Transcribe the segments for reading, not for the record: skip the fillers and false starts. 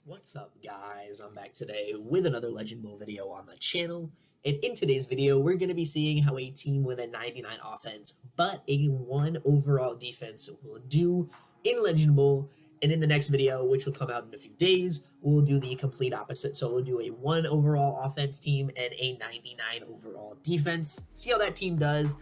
What's up, guys? I'm back today with another Legend Bowl video on the channel. And in today's video, we're going to be seeing how a team with a 99 offense but a 1 overall defense will do in Legend Bowl. And in the next video, which will come out in a few days, we'll do the complete opposite. So we'll do a 1 overall offense team and a 99 overall defense. See how that team does,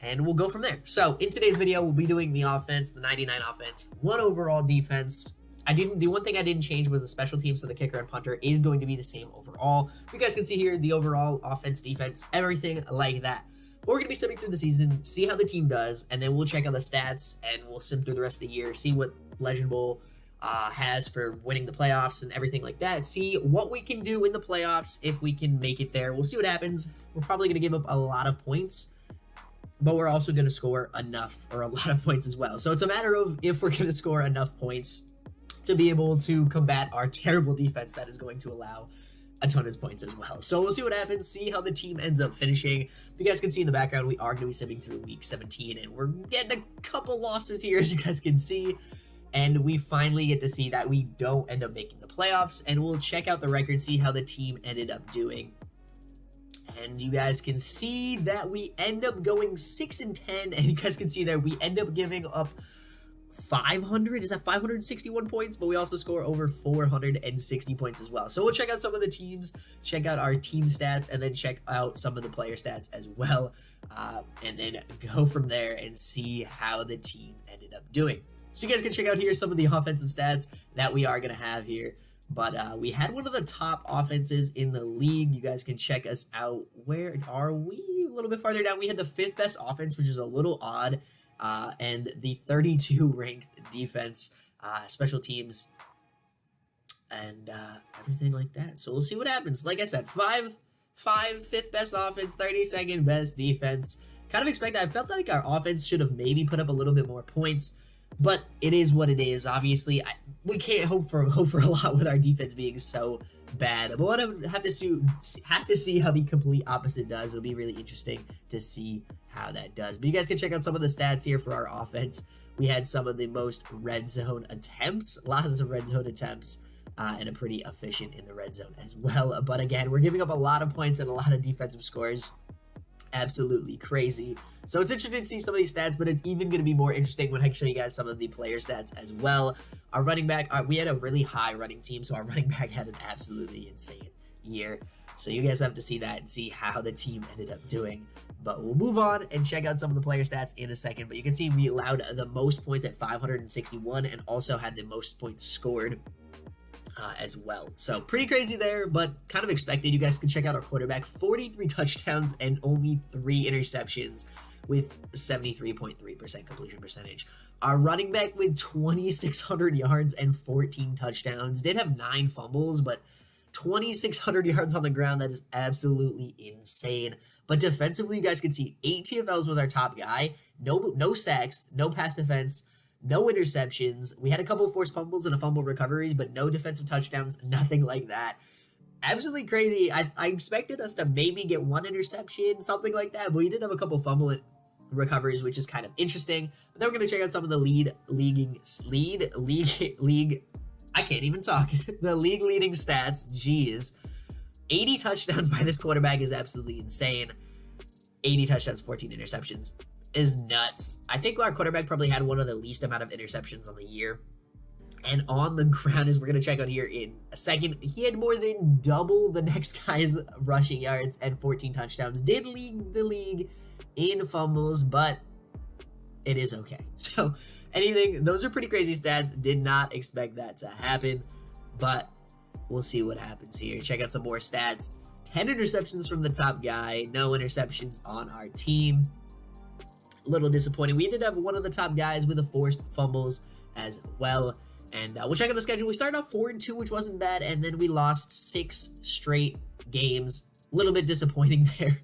and we'll go from there. So in today's video, we'll be doing the offense, the 99 offense, 1 overall defense. The one thing I didn't change was the special teams, so the kicker and punter is going to be the same overall. You guys can see here the overall offense, defense, everything like that. But we're going to be simming through the season, see how the team does, and then we'll check out the stats, and we'll sim through the rest of the year, see what Legend Bowl has for winning the playoffs and everything like that. See what we can do in the playoffs if we can make it there. We'll see what happens. We're probably going to give up a lot of points, but we're also going to score enough, or a lot of points as well. So it's a matter of if we're going to score enough points to be able to combat our terrible defense that is going to allow a ton of points as well. So we'll see what happens, see how the team ends up finishing. You guys can see in the background, we are going to be simming through week 17, and we're getting a couple losses here, as you guys can see. And we finally get to see that we don't end up making the playoffs, and we'll check out the record, see how the team ended up doing. And you guys can see that we end up going 6-10, and you guys can see that we end up giving up 561 points, but we also score over 460 points as well. So we'll check out some of the teams, check out our team stats, and then check out some of the player stats as well, and then go from there and see how the team ended up doing. So you guys can check out here some of the offensive stats that we are going to have here. But we had one of the top offenses in the league. You guys can check us out. Where are we? A little bit farther down. We had the 5th best offense, which is a little odd. And the 32 ranked defense, special teams, and everything like that. So we'll see what happens. Like I said, 5th best offense, 32nd best defense. Kind of expected. I felt like our offense should have maybe put up a little bit more points, but it is what it is. Obviously, we can't hope for a lot with our defense being so bad. But we'll have to see how the complete opposite does. It'll be really interesting to see how that does. But you guys can check out some of the stats here for our offense. We had some of the most red zone attempts, lots of red zone attempts, and a pretty efficient in the red zone as well. But again, we're giving up a lot of points and a lot of defensive scores. Absolutely crazy. So it's interesting to see some of these stats, but it's even going to be more interesting when I show you guys some of the player stats as well. Our running back, we had a really high running team, so our running back had an absolutely insane year. So you guys have to see that and see how the team ended up doing. But we'll move on and check out some of the player stats in a second. But you can see we allowed the most points at 561 and also had the most points scored as well. So pretty crazy there, but kind of expected. You guys can check out our quarterback, 43 touchdowns and only 3 interceptions with 73.3% completion percentage. Our running back with 2,600 yards and 14 touchdowns. Did have 9 fumbles, but 2,600 yards on the ground. That is absolutely insane. But defensively, you guys can see 8 TFLs was our top guy. No sacks, no pass defense, no interceptions. We had a couple of forced fumbles and a fumble recoveries, but no defensive touchdowns, nothing like that. Absolutely crazy. I expected us to maybe get 1 interception, something like that, but we did have a couple of fumble recoveries, which is kind of interesting. But then we're going to check out some of the I can't even talk. The league leading stats. Jeez. 80 touchdowns by this quarterback is absolutely insane. 80 touchdowns, 14 interceptions is nuts. I think our quarterback probably had one of the least amount of interceptions on the year. And on the ground, as we're going to check out here in a second, he had more than double the next guy's rushing yards and 14 touchdowns. Did lead the league in fumbles, but it is okay. So those are pretty crazy stats. Did not expect that to happen, but we'll see what happens here. Check out some more stats. 10 interceptions from the top guy. No interceptions on our team. A little disappointing. We did have one of the top guys with the forced fumbles as well. And we'll check out the schedule. We started off 4-2, which wasn't bad, and then we lost 6 straight games. A little bit disappointing there,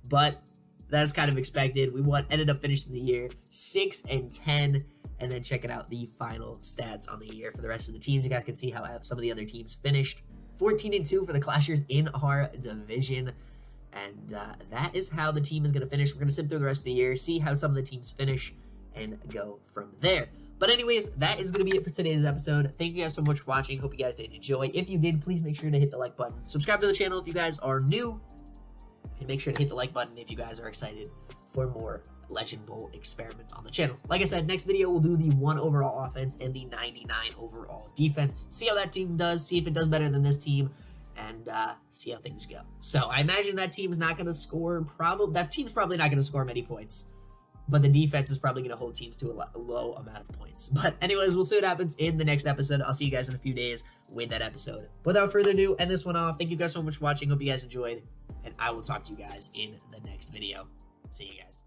but that's kind of expected. We ended up finishing the year 6-10, and then checking out the final stats on the year for the rest of the teams. You guys can see how some of the other teams finished. 14-2 for the Clashers in our division. And that is how the team is going to finish. We're going to sim through the rest of the year, see how some of the teams finish, and go from there. But anyways, that is going to be it for today's episode. Thank you guys so much for watching. Hope you guys did enjoy. If you did, please make sure to hit the like button. Subscribe to the channel if you guys are new. And make sure to hit the like button if you guys are excited for more Legend Bowl experiments on the channel. Like I said, next video we'll do the 1 overall offense and the 99 overall defense. See how that team does, see if it does better than this team, and see how things go. So I imagine that team's not going to score, that team's probably not going to score many points, but the defense is probably going to hold teams to a low amount of points. But anyways, we'll see what happens in the next episode. I'll see you guys in a few days with that episode. Without further ado, end this one off. Thank you guys so much for watching. Hope you guys enjoyed, and I will talk to you guys in the next video. See you guys.